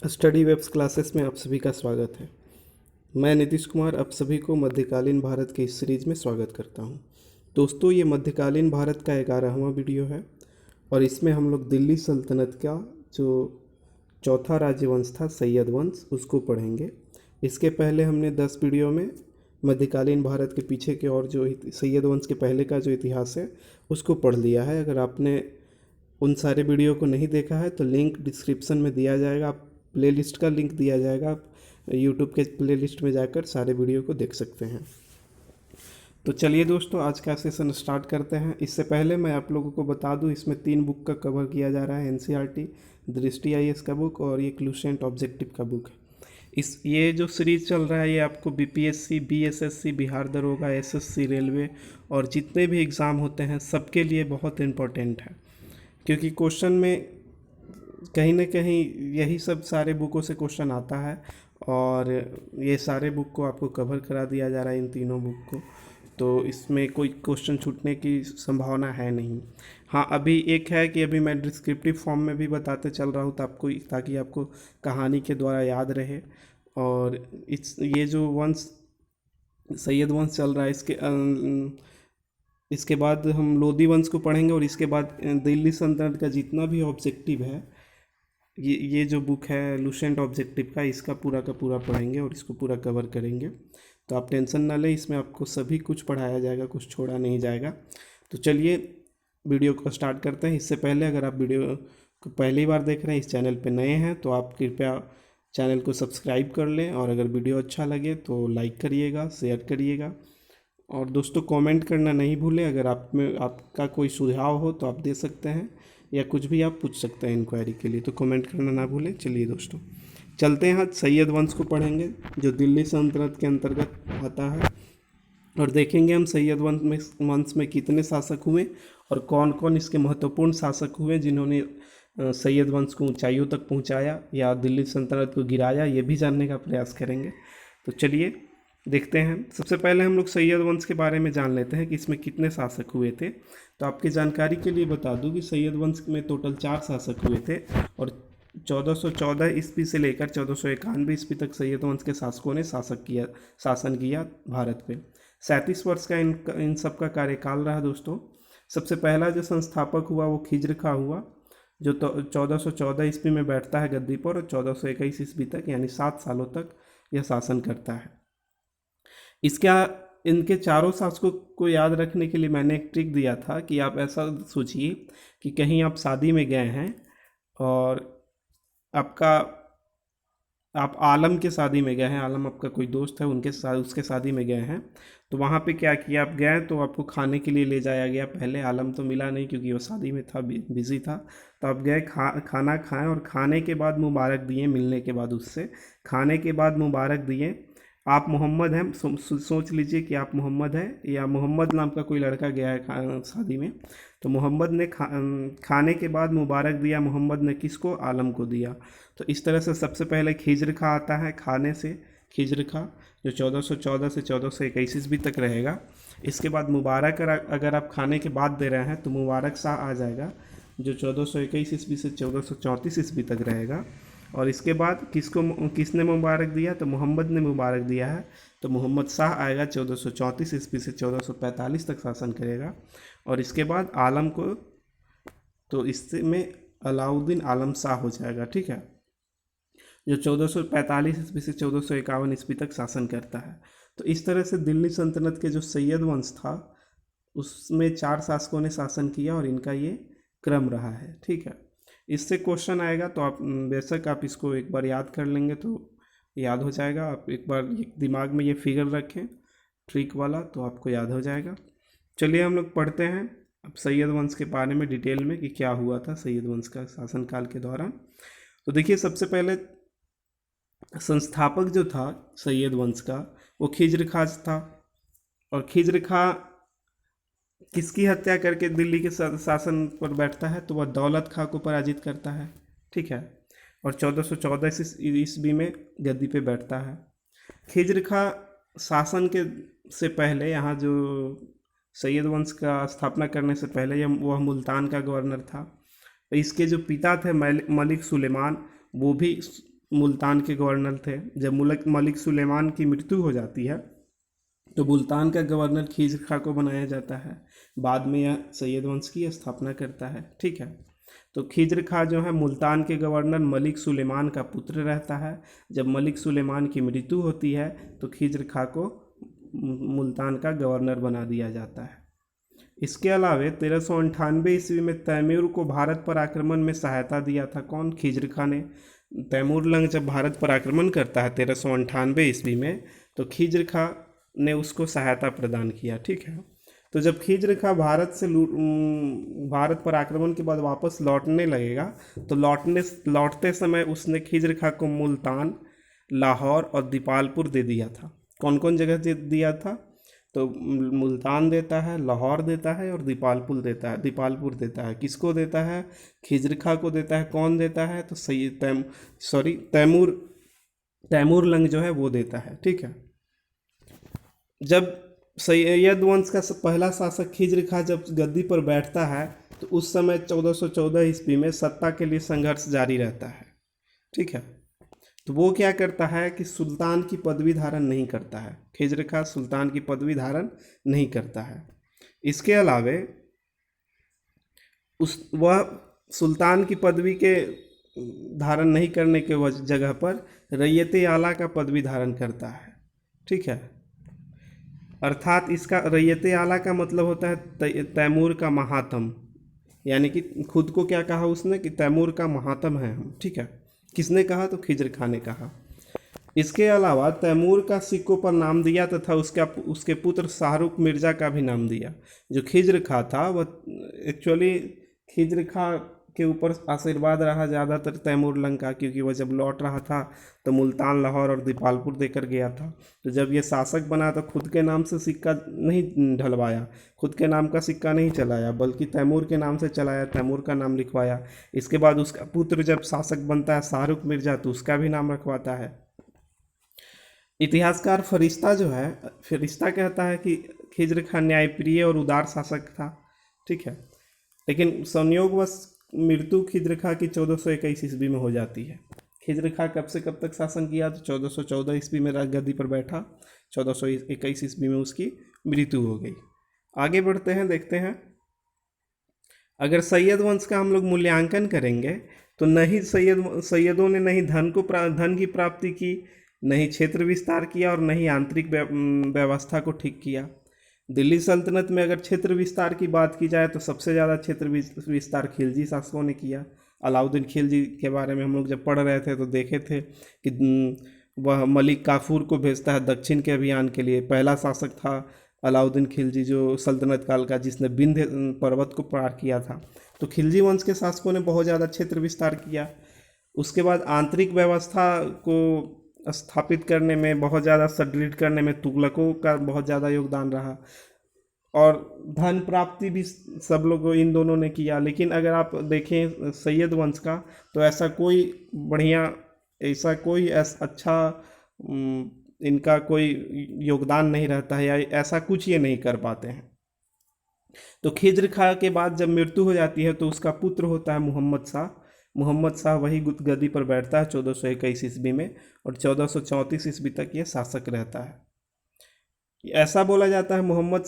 Study webs classes में आप सभी का स्वागत है। मैं नीतीश कुमार आप सभी को मध्यकालीन भारत की इस सीरीज़ में स्वागत करता हूं। दोस्तों, ये मध्यकालीन भारत का 11वां वीडियो है और इसमें हम लोग दिल्ली सल्तनत का जो चौथा राज्यवंश था सैयद वंश उसको पढ़ेंगे। इसके पहले हमने 10 वीडियो में मध्यकालीन भारत के पीछे के और जो सैयद वंश के पहले का जो इतिहास है उसको पढ़ लिया है। अगर आपने उन सारे वीडियो को नहीं देखा है तो लिंक डिस्क्रिप्शन में दिया जाएगा, आप प्लेलिस्ट का लिंक दिया जाएगा, आप यूट्यूब के प्लेलिस्ट में जाकर सारे वीडियो को देख सकते हैं। तो चलिए दोस्तों, आज का सेशन स्टार्ट करते हैं। इससे पहले मैं आप लोगों को बता दूं, इसमें 3 बुक का कवर किया जा रहा है। एनसीईआरटी, दृष्टि आईएएस का बुक और ये क्लूसेंट ऑब्जेक्टिव का बुक है। ये जो सीरीज़ चल रहा है ये आपको बीपीएससी, बीएसएससी, बिहार दरोगा, एसएससी, रेलवे और जितने भी एग्ज़ाम होते हैं सबके लिए बहुत इम्पोर्टेंट है, क्योंकि क्वेश्चन में कहीं ना कहीं यही सब सारे बुकों से क्वेश्चन आता है और ये सारे बुक को आपको कवर करा दिया जा रहा है, इन तीनों बुक को। तो इसमें कोई क्वेश्चन छूटने की संभावना है नहीं। हाँ, अभी एक है कि अभी मैं डिस्क्रिप्टिव फॉर्म में भी बताते चल रहा हूँ ताकि आपको कहानी के द्वारा याद रहे। और ये जो वंश सैयद वंश चल रहा है इसके बाद हम लोधी वंश को पढ़ेंगे और इसके बाद दिल्ली सल्तनत का जितना भी ऑब्जेक्टिव है, ये जो बुक है लुसेंट ऑब्जेक्टिव का, इसका पूरा का पूरा पढ़ेंगे और इसको पूरा कवर करेंगे। तो आप टेंशन ना लें, इसमें आपको सभी कुछ पढ़ाया जाएगा, कुछ छोड़ा नहीं जाएगा। तो चलिए वीडियो को स्टार्ट करते हैं। इससे पहले अगर आप वीडियो को पहली बार देख रहे हैं, इस चैनल पे नए हैं, तो आप कृपया चैनल को सब्सक्राइब कर लें और अगर वीडियो अच्छा लगे तो लाइक करिएगा, शेयर करिएगा और दोस्तों कमेंट करना नहीं भूलें। अगर आपका कोई सुझाव हो तो आप दे सकते हैं या कुछ भी आप पूछ सकते हैं इंक्वायरी के लिए, तो कमेंट करना ना भूलें। चलिए दोस्तों चलते हैं, आज सैयद वंश को पढ़ेंगे जो दिल्ली सल्तनत के अंतर्गत आता है और देखेंगे हम सैयद वंश में कितने शासक हुए और कौन कौन इसके महत्वपूर्ण शासक हुए जिन्होंने सैयद वंश को ऊंचाइयों तक पहुंचाया या दिल्ली सल्तनत को गिराया, ये भी जानने का प्रयास करेंगे। तो चलिए देखते हैं। सबसे पहले हम लोग सैयद वंश के बारे में जान लेते हैं कि इसमें कितने शासक हुए थे। तो आपकी जानकारी के लिए बता दूं कि सैयद वंश में टोटल 4 शासक हुए थे और 1414 ईस्वी से लेकर 1491 ईस्वी तक सैयद वंश के शासकों ने शासन किया भारत पे। 37 वर्ष का इन सब का कार्यकाल रहा दोस्तों। सबसे पहला जो संस्थापक हुआ वो खिज्र खा हुआ, जो 1414 ईस्वी में बैठता है गद्दी पर और 1421 ईस्वी तक यानी 7 सालों तक यह शासन करता है। इसका इनके चारों शासकों को याद रखने के लिए मैंने एक ट्रिक दिया था कि आप ऐसा सोचिए कि कहीं आप शादी में गए हैं और आप आलम के शादी में गए हैं, आलम आपका कोई दोस्त है, उसके शादी में गए हैं। तो वहाँ पे क्या किया, आप गए तो आपको खाने के लिए ले जाया गया। पहले आलम तो मिला नहीं क्योंकि वो शादी में था, बिजी था। तो आप गए, खाना खाएं और खाने के बाद मुबारक दिए, मिलने के बाद उससे खाने के बाद मुबारक दिए। आप मोहम्मद हैं, सोच लीजिए कि आप मोहम्मद हैं या मोहम्मद नाम का कोई लड़का गया है शादी में। तो मोहम्मद ने खाने के बाद मुबारक दिया, मोहम्मद ने किसको, आलम को दिया। तो इस तरह से सबसे पहले खिज्र खा आता है, खाने से खिज्र खा, जो 1414 से 1421 ईस्वी तक रहेगा। इसके बाद मुबारक अगर आप खाने के बाद दे रहे हैं तो मुबारक शाह आ जाएगा, जो 1421 ईस्वी से 1434 ईस्वी तक रहेगा। और इसके बाद किसने मुबारक दिया, तो मोहम्मद ने मुबारक दिया है, तो मोहम्मद शाह आएगा, 1434 ईस्वी से 1445 तक शासन करेगा। और इसके बाद आलम को, तो इसमें अलाउद्दीन आलम शाह हो जाएगा, ठीक है, जो 1445 ईस्वी से 1451 ईस्वी तक शासन करता है। तो इस तरह से दिल्ली सल्तनत के जो सैयद वंश था उसमें 4 शासकों ने शासन किया और इनका ये क्रम रहा है, ठीक है। इससे क्वेश्चन आएगा तो आप बेशक आप इसको एक बार याद कर लेंगे तो याद हो जाएगा। आप एक बार दिमाग में ये फिगर रखें ट्रिक वाला, तो आपको याद हो जाएगा। चलिए हम लोग पढ़ते हैं अब सैयद वंश के बारे में डिटेल में कि क्या हुआ था सैयद वंश का शासनकाल के दौरान। तो देखिए, सबसे पहले संस्थापक जो था सैयद वंश का वो खिज्र खा था और खिज्र खा किसकी हत्या करके दिल्ली के शासन पर बैठता है, तो वह दौलत खां को पराजित करता है, ठीक है, और 1414 ईस्वी में गद्दी पे बैठता है। खिज्र खा शासन के से पहले, यहाँ जो सैयद वंश का स्थापना करने से पहले वह मुल्तान का गवर्नर था। इसके जो पिता थे मलिक सुलेमान, वो भी मुल्तान के गवर्नर थे। जब मलिक सुलेमान की मृत्यु हो जाती है तो मुल्तान का गवर्नर खिज्र खां को बनाया जाता है। बाद में यह सैयद वंश की स्थापना करता है। ठीक है, तो खिज्र खां जो है मुल्तान के गवर्नर मलिक सुलेमान का पुत्र रहता है। जब मलिक सुलेमान की मृत्यु होती है तो खिज्र खां को मुल्तान का गवर्नर बना दिया जाता है। इसके अलावे 1398 ईस्वी में तैमूर को भारत पर आक्रमण में सहायता दिया था। कौन? खिज्र खां ने। तैमूर लंग जब भारत पर आक्रमण करता है 1398 ईस्वी में, तो खिज्र खां ने उसको सहायता प्रदान किया। ठीक है, तो जब खिज्र खां भारत पर आक्रमण के बाद वापस लौटने लगेगा, तो लौटते समय उसने खिज्र खां को मुल्तान, लाहौर और दीपालपुर दे दिया था। कौन कौन जगह दिया था? तो मुल्तान देता है, लाहौर देता है और दीपालपुर देता है। किसको देता है? खिज्र खां को देता है। कौन देता है? तो तैमूर लंग जो है वो देता है। ठीक है, जब सैयद वंश का पहला शासक खिज्र खां जब गद्दी पर बैठता है तो उस समय 1414 ईस्वी में सत्ता के लिए संघर्ष जारी रहता है। ठीक है, तो वो क्या करता है कि सुल्तान की पदवी धारण नहीं करता है। खिज्र खां सुल्तान की पदवी धारण नहीं करता है। इसके अलावे वह सुल्तान की पदवी के धारण नहीं करने के जगह पर रैयत आला का पदवी धारण करता है। ठीक है, अर्थात इसका रैयत आला का मतलब होता है तैमूर का महात्म, यानी कि खुद को क्या कहा उसने कि तैमूर का महात्म है हम। ठीक है, किसने कहा? तो खिज्र खां ने कहा। इसके अलावा तैमूर का सिक्कों पर नाम दिया तथा उसके पुत्र शाहरुख मिर्ज़ा का भी नाम दिया। जो खिज्र खां था वह एक्चुअली खिज्र खां के ऊपर आशीर्वाद रहा ज़्यादातर तैमूर लंग का, क्योंकि वह जब लौट रहा था तो मुल्तान, लाहौर और दीपालपुर देकर गया था। तो जब ये शासक बना तो खुद के नाम से सिक्का नहीं ढलवाया, खुद के नाम का सिक्का नहीं चलाया, बल्कि तैमूर के नाम से चलाया, तैमूर का नाम लिखवाया। इसके बाद उसका पुत्र जब शासक बनता है शाहरुख मिर्ज़ा, तो उसका भी नाम रखवाता है। इतिहासकार फरिश्ता कहता है कि खिज्र खां न्यायप्रिय और उदार शासक था। ठीक है, लेकिन संयोगवश मृत्यु खिज्र खां की 1421 ईस्वी में हो जाती है। खिज्र खां कब से कब तक शासन किया? तो 1414 ईस्वी में गद्दी पर बैठा, 1421 ईस्वी में उसकी मृत्यु हो गई। आगे बढ़ते हैं, देखते हैं। अगर सैयद वंश का हम लोग मूल्यांकन करेंगे तो नहीं सैयदों ने नहीं धन की प्राप्ति की, नहीं क्षेत्र विस्तार किया और नहीं आंतरिक व्यवस्था को ठीक किया। दिल्ली सल्तनत में अगर क्षेत्र विस्तार की बात की जाए तो सबसे ज़्यादा क्षेत्र विस्तार खिलजी शासकों ने किया। अलाउद्दीन खिलजी के बारे में हम लोग जब पढ़ रहे थे तो देखे थे कि वह मलिक काफूर को भेजता है दक्षिण के अभियान के लिए। पहला शासक था अलाउद्दीन खिलजी जो सल्तनत काल का, जिसने विंध्य पर्वत को पार किया था। तो खिलजी वंश के शासकों ने बहुत ज़्यादा क्षेत्र विस्तार किया। उसके बाद आंतरिक व्यवस्था को स्थापित करने में, बहुत ज़्यादा सुदृढ़ करने में तुगलकों का बहुत ज़्यादा योगदान रहा, और धन प्राप्ति भी सब लोगों इन दोनों ने किया। लेकिन अगर आप देखें सैयद वंश का तो ऐसा कोई अच्छा इनका कोई योगदान नहीं रहता है, या ऐसा कुछ ये नहीं कर पाते हैं। तो खिज्र खां के बाद जब मृत्यु हो जाती है तो उसका पुत्र होता है मुहम्मद शाह। मुहम्मद शाह वही गद्दी पर बैठता है 1421 ईस्वी में, और 1434 ईस्वी तक ये शासक रहता है। ऐसा बोला जाता है मुबारक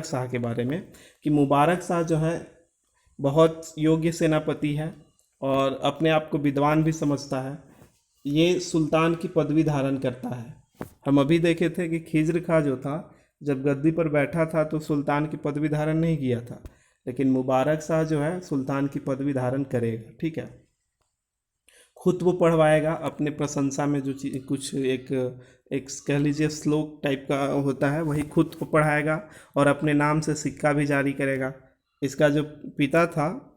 शाह के बारे में कि मुबारक शाह जो है बहुत योग्य सेनापति है और अपने आप को विद्वान भी समझता है। ये सुल्तान की पदवी धारण करता है। हम अभी देखे थे कि खिज्र खां जो था जब गद्दी पर बैठा था तो सुल्तान की पदवी धारण नहीं किया था, लेकिन मुबारक शाह जो है सुल्तान की पदवी धारण करेगा। ठीक है, खुद वो पढ़वाएगा अपने प्रशंसा में जो चीज़ कुछ एक कह लीजिए श्लोक टाइप का होता है, वही खुद को पढ़ाएगा और अपने नाम से सिक्का भी जारी करेगा। इसका जो पिता था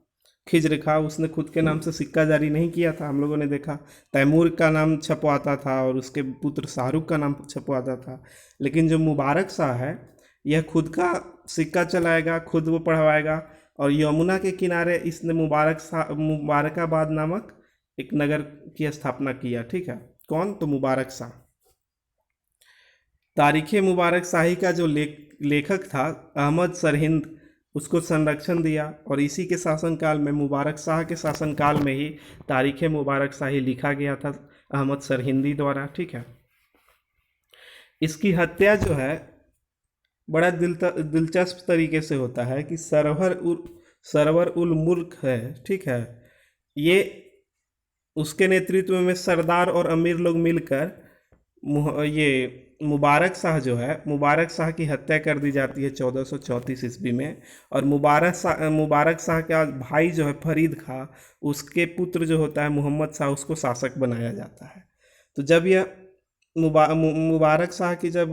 खिज्र खां, उसने खुद के नाम से सिक्का जारी नहीं किया था। हम लोगों ने देखा तैमूर का नाम छपवाता था और उसके पुत्र शाहरुख का नाम छपवाता था, लेकिन जो मुबारक शाह है यह खुद का सिक्का चलाएगा, खुद वो पढ़वाएगा। और यमुना के किनारे इसने मुबारकाबाद नामक एक नगर की स्थापना किया। ठीक है, कौन? तो मुबारक शाह। तारीख़ मुबारक शाही का जो लेखक था अहमद सरहिंद उसको संरक्षण दिया। और इसी के शासनकाल में, मुबारक शाह के शासनकाल में ही तारीख़ मुबारक शाही लिखा गया था अहमद सरहिंदी द्वारा। ठीक है। इसकी हत्या जो है बड़ा दिलचस्प तरीके से होता है कि सरवर उल मुल्क है, ठीक है, ये उसके नेतृत्व में सरदार और अमीर लोग मिलकर ये मुबारक शाह जो है, मुबारक शाह की हत्या कर दी जाती है 1434 ईस्वी में। और मुबारक शाह का भाई जो है फरीद खां, उसके पुत्र जो होता है मोहम्मद शाह, उसको शासक बनाया जाता है। तो जब यह मुबारक शाह की जब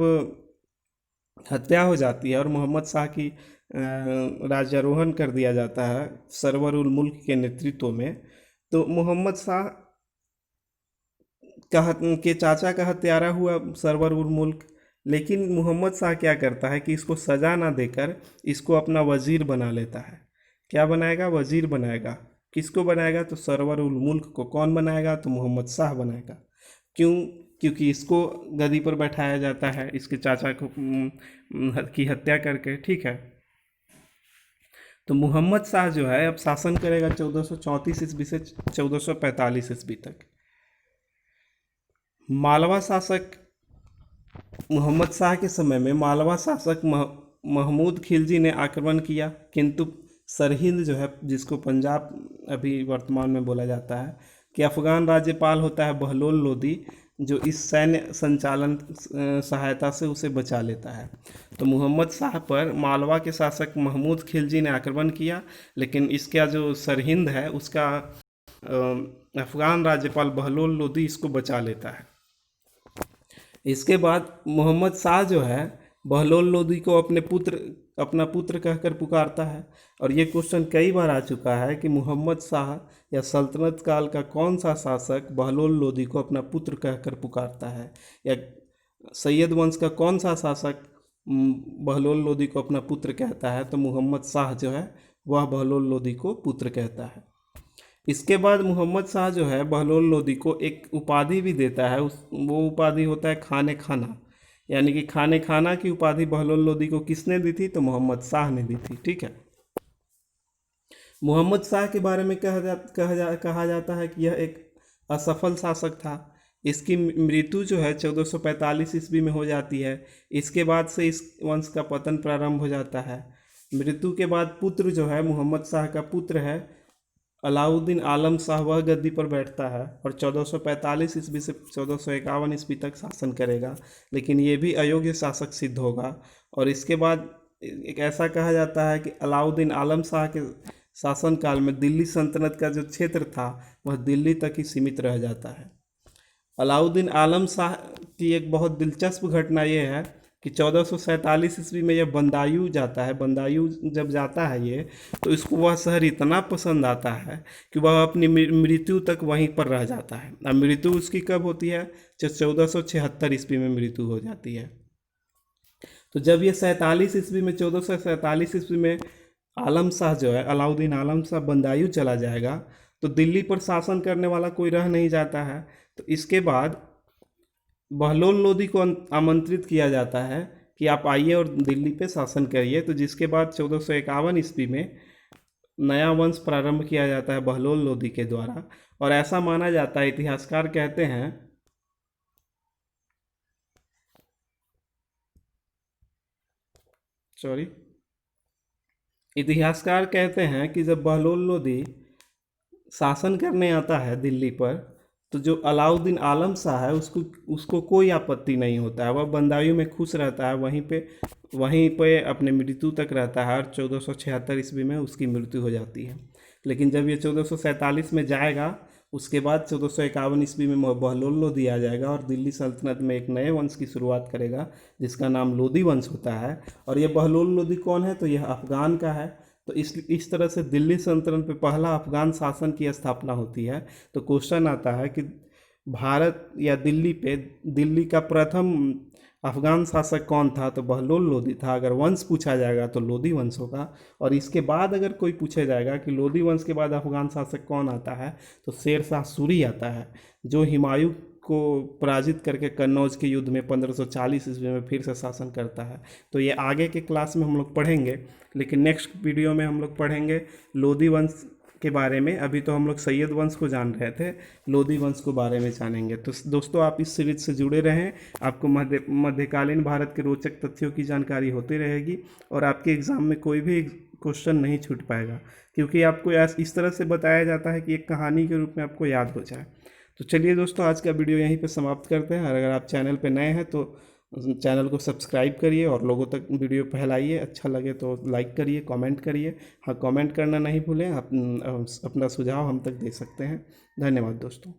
हत्या हो जाती है और मोहम्मद शाह की राज्यारोहण कर दिया जाता है सरवर उल मुल्क के नेतृत्व में, तो मोहम्मद शाह के चाचा का हत्यारा हुआ सरवर उल मुल्क। लेकिन मोहम्मद शाह क्या करता है कि इसको सज़ा ना देकर इसको अपना वज़ीर बना लेता है। क्या बनाएगा? वज़ीर बनाएगा। किसको बनाएगा? तो सरवर उल मुल्क को। कौन बनाएगा? तो मोहम्मद शाह बनाएगा। क्यों? क्योंकि इसको गद्दी पर बैठाया जाता है इसके चाचा को की हत्या करके। ठीक है। तो मोहम्मद शाह जो है अब शासन करेगा 1434 ईस्वी से 1445 ईस्वी तक। मालवा शासक मोहम्मद शाह के समय में मालवा शासक महमूद खिलजी ने आक्रमण किया, किंतु सरहिंद जो है, जिसको पंजाब अभी वर्तमान में बोला जाता है, कि अफ़गान राज्यपाल होता है बहलोल लोदी, जो इस सैन्य संचालन सहायता से उसे बचा लेता है। तो मोहम्मद शाह पर मालवा के शासक महमूद खिलजी ने आक्रमण किया, लेकिन इसका जो सरहिंद है उसका अफ़गान राज्यपाल बहलोल लोदी इसको बचा लेता है। इसके बाद मोहम्मद शाह जो है बहलोल लोदी को अपना पुत्र कहकर पुकारता है। और ये क्वेश्चन कई बार आ चुका है कि मोहम्मद शाह या सल्तनत काल का कौन सा शासक बहलोल लोदी को अपना पुत्र कहकर पुकारता है, या सैयद वंश का कौन सा शासक बहलोल लोदी को अपना पुत्र कहता है। तो मोहम्मद शाह जो है वह बहलोल लोदी को पुत्र कहता है। इसके बाद मोहम्मद शाह जो है बहलोल लोदी को एक उपाधि भी देता है। वो उपाधि होता है खाने खाना, यानी कि खाने खाना की उपाधि बहलोल लोदी को किसने दी थी? तो मोहम्मद शाह ने दी थी। ठीक है। मोहम्मद शाह के बारे में कहा जाता है कि यह एक असफल शासक था। इसकी मृत्यु जो है 1445 ईस्वी में हो जाती है। इसके बाद से इस वंश का पतन प्रारंभ हो जाता है। मृत्यु के बाद पुत्र जो है, मोहम्मद शाह का पुत्र है अलाउद्दीन आलम शाह, वह गद्दी पर बैठता है और 1445 ईस्वी से 1451 ईस्वी तक शासन करेगा। लेकिन ये भी अयोग्य शासक सिद्ध होगा। और इसके बाद एक ऐसा कहा जाता है कि अलाउद्दीन आलम शाह के शासनकाल में दिल्ली सल्तनत का जो क्षेत्र था वह दिल्ली तक ही सीमित रह जाता है। अलाउद्दीन आलम शाह की एक बहुत दिलचस्प घटना ये है कि 1447 ईस्वी में यह बंदायूं जाता है। बंदायूं जब जाता है ये, तो इसको वह शहर इतना पसंद आता है कि वह अपनी मृत्यु तक वहीं पर रह जाता है। अब मृत्यु उसकी कब होती है? जब 1476 ईस्वी में मृत्यु हो जाती है। तो जब ये 47 ईस्वी में 1447 ईस्वी में आलम शाह जो है, अलाउद्दीन आलम शाह बंदायूं चला जाएगा, तो दिल्ली पर शासन करने वाला कोई रह नहीं जाता है। तो इसके बाद बहलोल लोदी को आमंत्रित किया जाता है कि आप आइए और दिल्ली पे शासन करिए। तो जिसके बाद 1451 ईस्वी में नया वंश प्रारंभ किया जाता है बहलोल लोदी के द्वारा। और ऐसा माना जाता है, इतिहासकार कहते हैं इतिहासकार कहते हैं कि जब बहलोल लोदी शासन करने आता है दिल्ली पर, तो जो अलाउद्दीन आलम शाह है उसको कोई आपत्ति नहीं होता है। वह बंदायूं में खुश रहता है, वहीं पे अपने मृत्यु तक रहता है। और 1476 ईस्वी में उसकी मृत्यु हो जाती है। लेकिन जब ये 1447 में जाएगा, उसके बाद 1451 ईस्वी में बहलोल लोदी आ जाएगा और दिल्ली सल्तनत में एक नए वंश की शुरुआत करेगा जिसका नाम लोदी वंश होता है। और ये बहलोल लोदी कौन है? तो यह अफ़गान का है। तो इस तरह से दिल्ली सल्तनत पे पहला अफ़गान शासन की स्थापना होती है। तो क्वेश्चन आता है कि भारत या दिल्ली का प्रथम अफ़गान शासक कौन था? तो बहलोल लोदी था। अगर वंश पूछा जाएगा तो लोदी वंश होगा। और इसके बाद अगर कोई पूछा जाएगा कि लोदी वंश के बाद अफ़गान शासक कौन आता है, तो शेर शाह सूरी आता है, जो हुमायूं को पराजित करके कन्नौज के युद्ध में 1540 ईस्वी में फिर से शासन करता है। तो ये आगे के क्लास में हम लोग पढ़ेंगे, लेकिन नेक्स्ट वीडियो में हम लोग पढ़ेंगे लोधी वंश के बारे में। अभी तो हम लोग सैयद वंश को जान रहे थे, लोधी वंश को बारे में जानेंगे। तो दोस्तों आप इस सीरीज से जुड़े रहें, आपको मध्यकालीन भारत के रोचक तथ्यों की जानकारी होती रहेगी और आपके एग्ज़ाम में कोई भी क्वेश्चन नहीं छूट पाएगा, क्योंकि आपको इस तरह से बताया जाता है कि एक कहानी के रूप में आपको याद हो जाए। तो चलिए दोस्तों, आज का वीडियो यहीं पे समाप्त करते हैं। और अगर आप चैनल पे नए हैं तो चैनल को सब्सक्राइब करिए और लोगों तक वीडियो फैलाइए। अच्छा लगे तो लाइक करिए, कमेंट करिए। हाँ, कमेंट करना नहीं भूलें। आप अपना सुझाव हम तक दे सकते हैं। धन्यवाद दोस्तों।